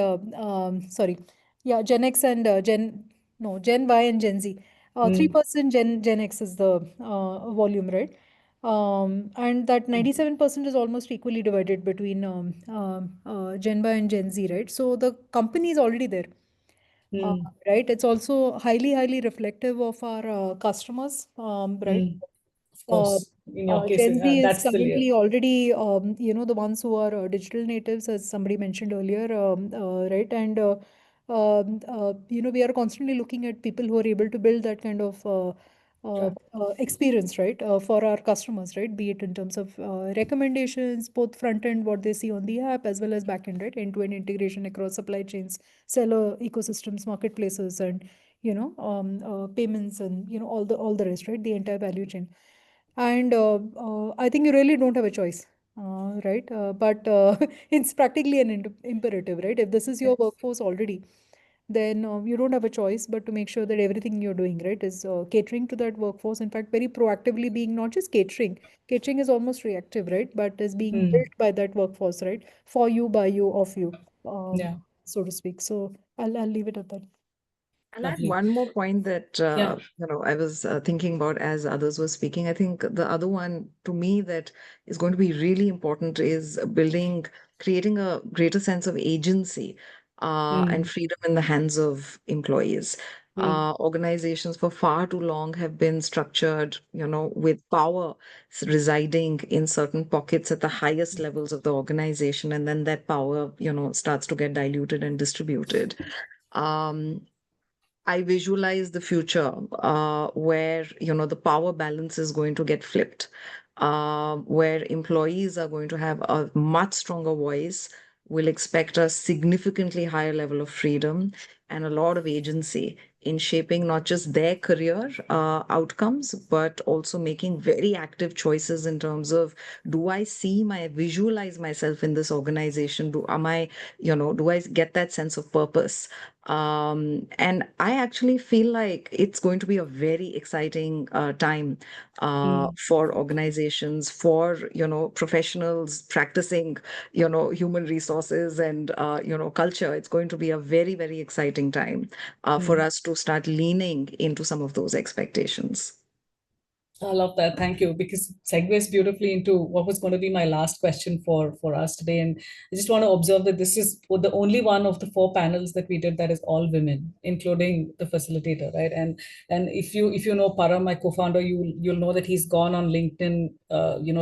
sorry, yeah, Gen X and Gen Y and Gen Z. mm, 3% Gen X is the volume, right? And that 97% is almost equally divided between Gen Y and Gen Z, right? So the company is already there. Uh, mm, right. It's also highly reflective of our customers, right? mm. Of Uh, course, in your case, Gen Z is that's the layer. currently already, the ones who are digital natives, as somebody mentioned earlier, right? And, we are constantly looking at people who are able to build that kind of Sure. experience, right, for our customers, right? Be it in terms of recommendations, both front end, what they see on the app, as well as back end, right? End-to-end integration across supply chains, seller ecosystems, marketplaces, and payments, and all the rest, right? The entire value chain. And I think you really don't have a choice, right? But it's practically an imperative, right? If this is your workforce already, then you don't have a choice but to make sure that everything you're doing, right, is catering to that workforce. In fact, very proactively being not just catering. Catering is almost reactive, right? But is being Mm, built by that workforce, right? For you, by you, of you, yeah. so to speak. So I'll leave it at that. I'll add Lovely. one more point that Yeah. I was thinking about as others were speaking. I think the other one to me that is going to be really important is creating a greater sense of agency and Mm, freedom in the hands of employees. mm, Organizations for far too long have been structured, with power residing in certain pockets at the highest levels of the organization, and then that power, starts to get diluted and distributed. Um, I visualize the future where the power balance is going to get flipped, where employees are going to have a much stronger voice, will expect a significantly higher level of freedom and a lot of agency in shaping not just their career outcomes, but also making very active choices in terms of, do I visualize myself in this organization? Do I get that sense of purpose? And I actually feel like it's going to be a very exciting time mm, for organizations, for professionals practicing human resources and culture. It's going to be a very, very exciting time for mm. us to start leaning into some of those expectations. I love that. Thank you, because it segues beautifully into what was going to be my last question for us today. And I just want to observe that this is the only one of the four panels that we did that is all women, including the facilitator, right? And if you know Param, my co-founder, you'll know that he's gone on LinkedIn,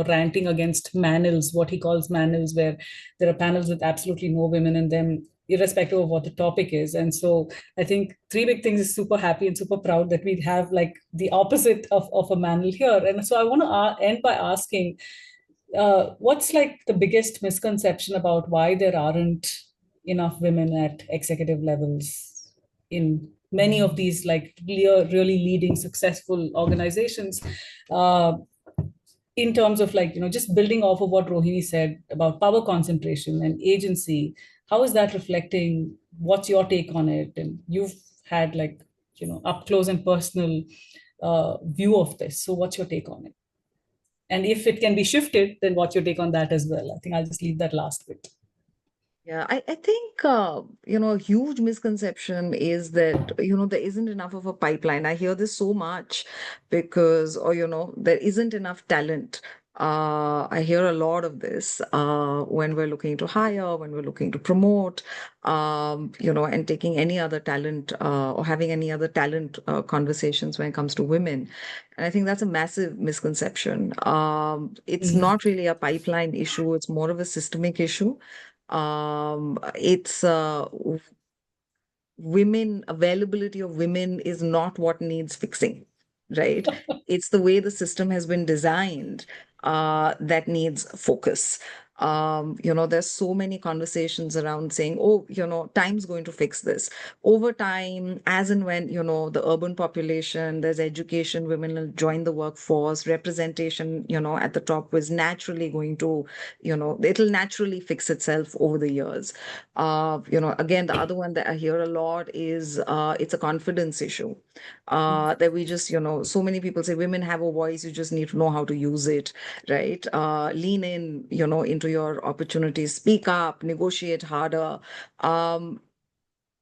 ranting against manels, what he calls manels, where there are panels with absolutely no women in them, irrespective of what the topic is. And so I think three big things is super happy and super proud that we have like the opposite of a manel here. And so I want to end by asking, what's like the biggest misconception about why there aren't enough women at executive levels in many of these like really leading successful organizations, in terms of like, just building off of what Rohini said about power concentration and agency, how is that reflecting? What's your take on it? And you've had like, up close and personal view of this. So what's your take on it? And if it can be shifted, then what's your take on that as well? I think I'll just leave that last bit. Yeah, I think, a huge misconception is that, there isn't enough of a pipeline. I hear this so much because, or, there isn't enough talent. I hear a lot of this when we're looking to hire, when we're looking to promote, and taking any other talent or having any other talent conversations when it comes to women. And I think that's a massive misconception. It's not really a pipeline issue, it's more of a systemic issue. It's women, availability of women is not what needs fixing, right? It's the way the system has been designed that needs focus. There's so many conversations around saying, oh, time's going to fix this. Over time, as and when, the urban population, there's education, women will join the workforce, representation, at the top was naturally going to, it'll naturally fix itself over the years. Again, the other one that I hear a lot is it's a confidence issue. That we just, so many people say women have a voice, you just need to know how to use it, right? Lean in, into your opportunities, speak up, negotiate harder. I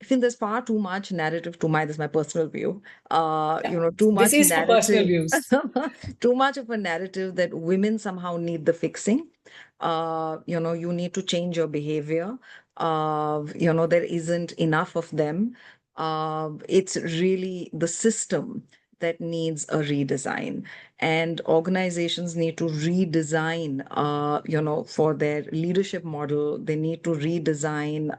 think there's far too much narrative this is my personal view. Too This much is for personal narrative, views. too much of a narrative that women somehow need the fixing. You need to change your behavior. There isn't enough of them. It's really the system that needs a redesign, and organizations need to redesign for their leadership model. They need to redesign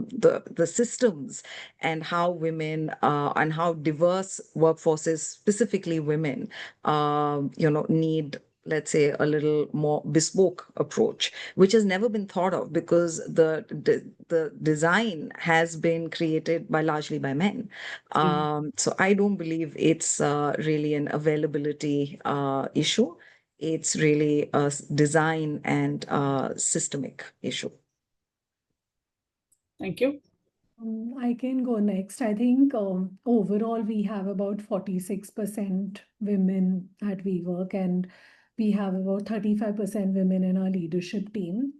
the systems and how women and how diverse workforces, specifically women, need, let's say, a little more bespoke approach, which has never been thought of because the design has been created largely by men. So I don't believe it's really an availability issue. It's really a design and systemic issue. Thank you. I can go next. I think overall we have about 46% women at WeWork, and we have about 35% women in our leadership team.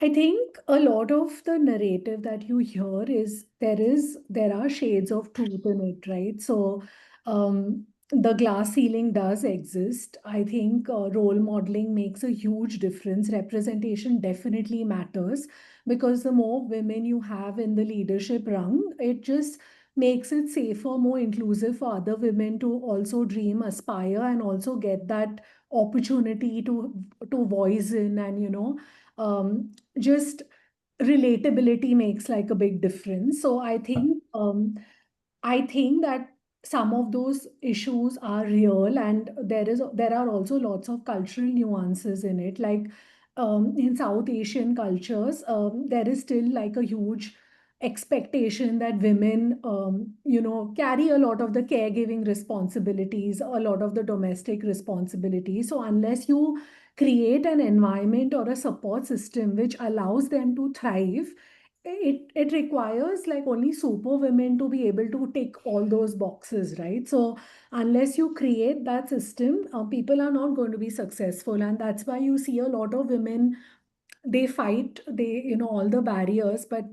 I think a lot of the narrative that you hear is there are shades of truth in it, right? So the glass ceiling does exist. I think role modeling makes a huge difference. Representation definitely matters because the more women you have in the leadership rung, it just makes it safer, more inclusive for other women to also dream, aspire, and also get that opportunity to voice in and just relatability makes like a big difference. So I think that some of those issues are real, and there are also lots of cultural nuances in it. Like in South Asian cultures, there is still like a huge expectation that women, carry a lot of the caregiving responsibilities, a lot of the domestic responsibilities. So unless you create an environment or a support system which allows them to thrive, it requires like only super women to be able to tick all those boxes, right? So unless you create that system, people are not going to be successful, and that's why you see a lot of women, they fight, all the barriers, but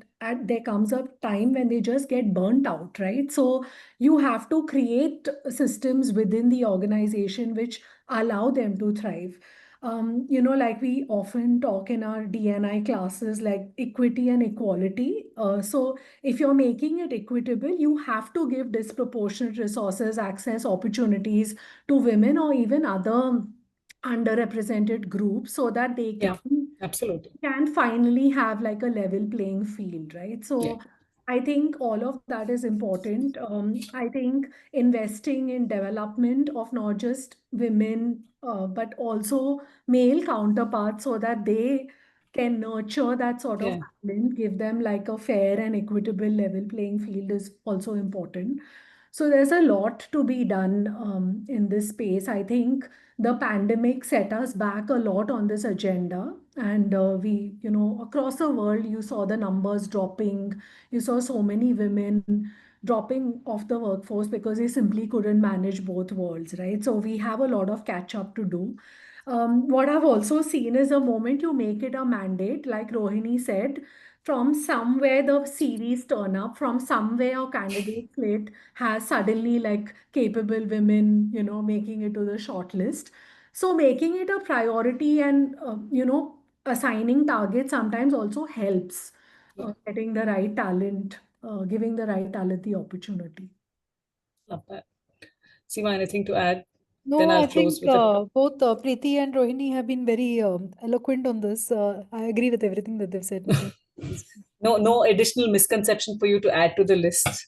there comes a time when they just get burnt out, right? So you have to create systems within the organization which allow them to thrive. Like we often talk in our DNI classes, like equity and equality. So if you're making it equitable, you have to give disproportionate resources, access, opportunities to women or even other underrepresented groups so that they Yeah, absolutely. can finally have like a level playing field, right? Yeah. So I think all of that is important. I think investing in development of not just women, but also male counterparts so that they can nurture that sort of talent, give them like a fair and equitable level playing field is also important. So there's a lot to be done in this space. I think the pandemic set us back a lot on this agenda. And across the world, you saw the numbers dropping. You saw so many women dropping off the workforce because they simply couldn't manage both worlds, right? So we have a lot of catch up to do. What I've also seen is the moment you make it a mandate, like Rohini said, from somewhere the series turn up, from somewhere a candidate slate has suddenly like capable women, making it to the short list. So making it a priority and, assigning targets sometimes also helps getting the right talent, giving the right talent the opportunity. Love that. Seema, anything to add? Then No, I'll I close think with a both Preeti and Rohini have been very eloquent on this. I agree with everything that they've said. Nothing. no additional misconception for you to add to the list.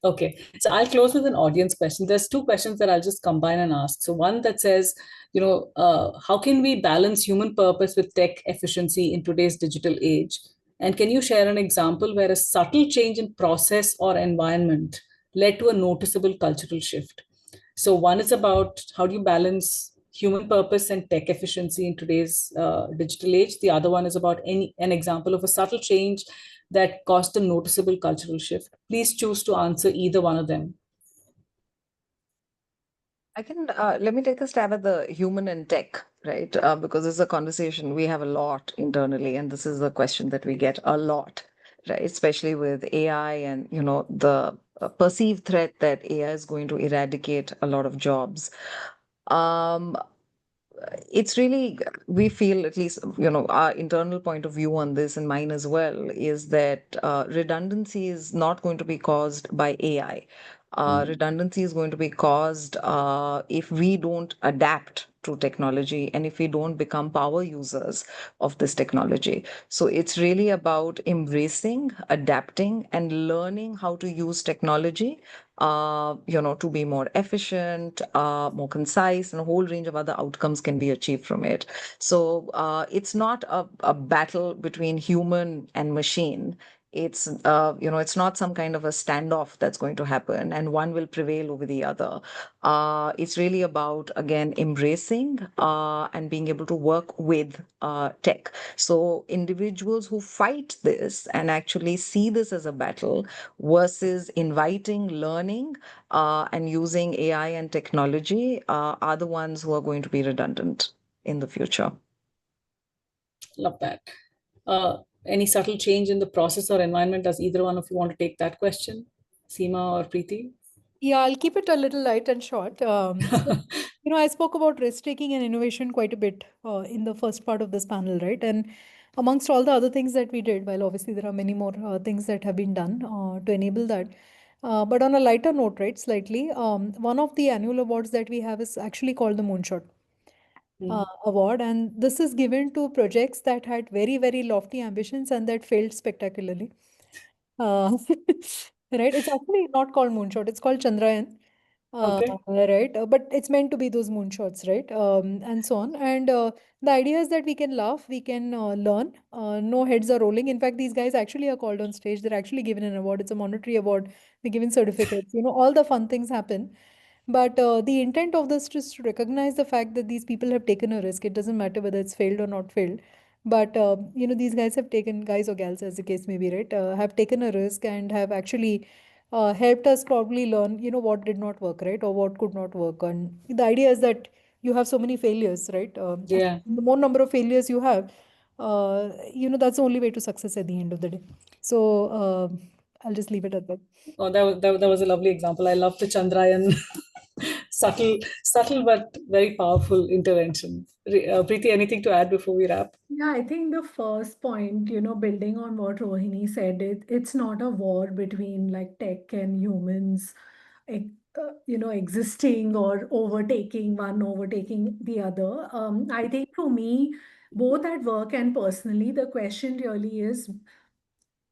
Okay, so I'll close with an audience question. There's two questions that I'll just combine and ask. So one that says, how can we balance human purpose with tech efficiency in today's digital age? And can you share an example where a subtle change in process or environment led to a noticeable cultural shift? So one is about how do you balance human purpose and tech efficiency in today's digital age. The other one is about an example of a subtle change that caused a noticeable cultural shift. Please choose to answer either one of them. I can let me take a stab at the human and tech, right? Because it's a conversation we have a lot internally, and this is a question that we get a lot, right? Especially with AI and the perceived threat that AI is going to eradicate a lot of jobs. Um, it's really, we feel, at least our internal point of view on this and mine as well, is that redundancy is not going to be caused by AI. Redundancy is going to be caused if we don't adapt to technology and if we don't become power users of this technology. So it's really about embracing, adapting, and learning how to use technology to be more efficient, more concise, and a whole range of other outcomes can be achieved from it. So it's not a battle between human and machine. It's not some kind of a standoff that's going to happen and one will prevail over the other. It's really about, again, embracing and being able to work with tech. So individuals who fight this and actually see this as a battle versus inviting learning and using AI and technology are the ones who are going to be redundant in the future. Love that. Any subtle change in the process or environment? Does either one of you want to take that question? Seema or Preeti? Yeah, I'll keep it a little light and short. I spoke about risk-taking and innovation quite a bit in the first part of this panel, right? And amongst all the other things that we did, while obviously there are many more things that have been done to enable that. But on a lighter note, right, slightly, one of the annual awards that we have is actually called the Moonshot Award. And this is given to projects that had very, very lofty ambitions and that failed spectacularly. Right? It's actually not called Moonshot, it's called Chandrayaan. Okay. Right. But it's meant to be those moonshots, right? And so on. And the idea is that we can laugh, we can learn. No heads are rolling. In fact, these guys actually are called on stage. They're actually given an award. It's a monetary award. They're given certificates. All the fun things happen. But the intent of this is to recognize the fact that these people have taken a risk. It doesn't matter whether it's failed or not failed. But these guys have taken, guys or gals, as the case may be, right? Have taken a risk and have actually helped us probably learn, what did not work, right? Or what could not work. And the idea is that you have so many failures, right? Yeah. The more number of failures you have, that's the only way to success at the end of the day. So I'll just leave it at that. Oh, that was a lovely example. I love the Chandrayaan subtle but very powerful intervention. Preeti, anything to add before we wrap? Yeah, I think the first point, building on what Rohini said, it's not a war between like tech and humans, existing or overtaking one, overtaking the other. I think for me, both at work and personally, the question really is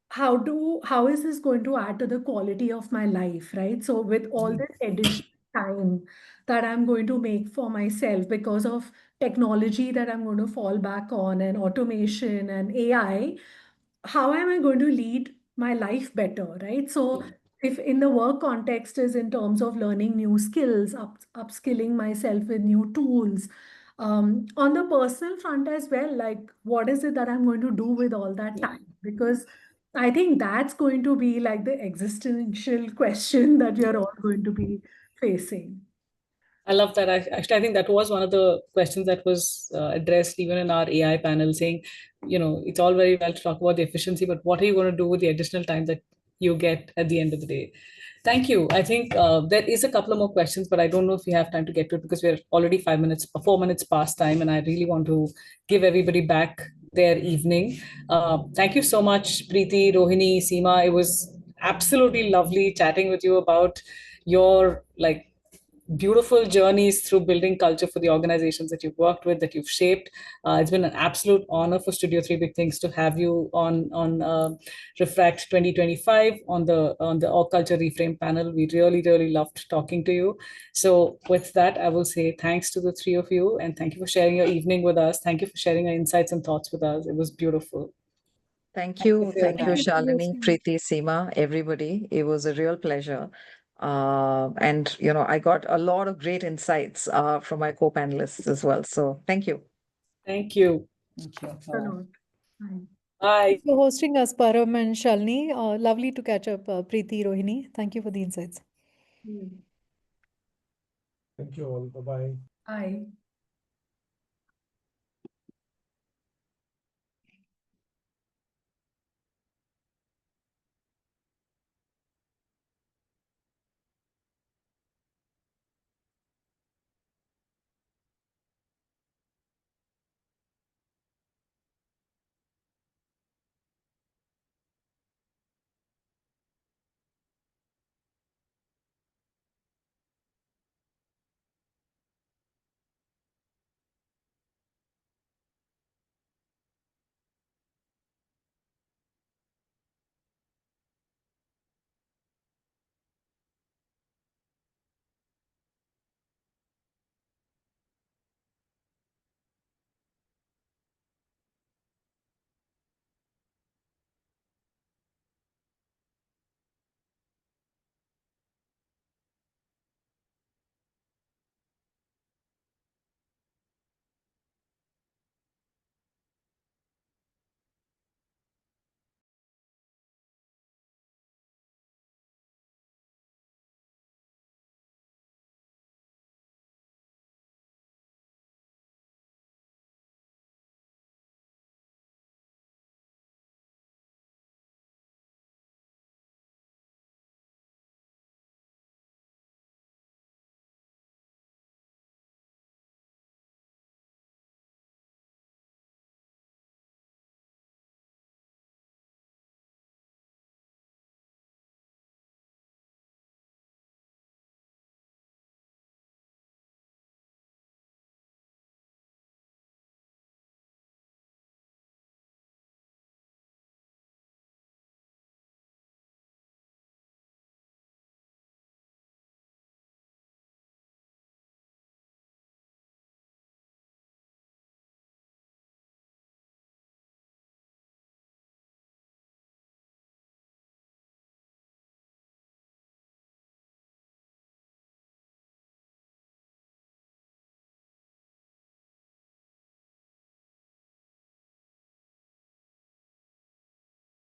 how is this going to add to the quality of my life, right? So with all this additional time that I'm going to make for myself because of technology that I'm going to fall back on and automation and AI, how am I going to lead my life better, right? So if in the work context is in terms of learning new skills, upskilling myself with new tools, on the personal front as well, like what is it that I'm going to do with all that time? Because I think that's going to be like the existential question that we are all going to be facing. I love that. I think that was one of the questions that was addressed even in our AI panel, saying, it's all very well to talk about the efficiency, but what are you going to do with the additional time that you get at the end of the day? Thank you. I think there is a couple of more questions, but I don't know if we have time to get to it because we're already 4 minutes past time, and I really want to give everybody back their evening. Thank you so much, Preeti, Rohini, Seema. It was absolutely lovely chatting with you about your beautiful journeys through building culture for the organizations that you've worked with, that you've shaped. It's been an absolute honor for Studio 3 Big Things to have you on RefrAct 2025 on the Org Culture Reframe panel. We really, really loved talking to you. So with that, I will say thanks to the three of you, and thank you for sharing your evening with us. Thank you for sharing your insights and thoughts with us. It was beautiful. Thank you. for your Thank you, time. Shalini, Preeti, Seema, everybody. It was a real pleasure. And, I got a lot of great insights from my co-panelists as well. So thank you. Thank you. Thanks a lot. Bye. Bye. Thanks for hosting us, Param and Shalini. Lovely to catch up, Preeti, Rohini. Thank you for the insights. Hmm. Thank you all. Bye-bye. Bye.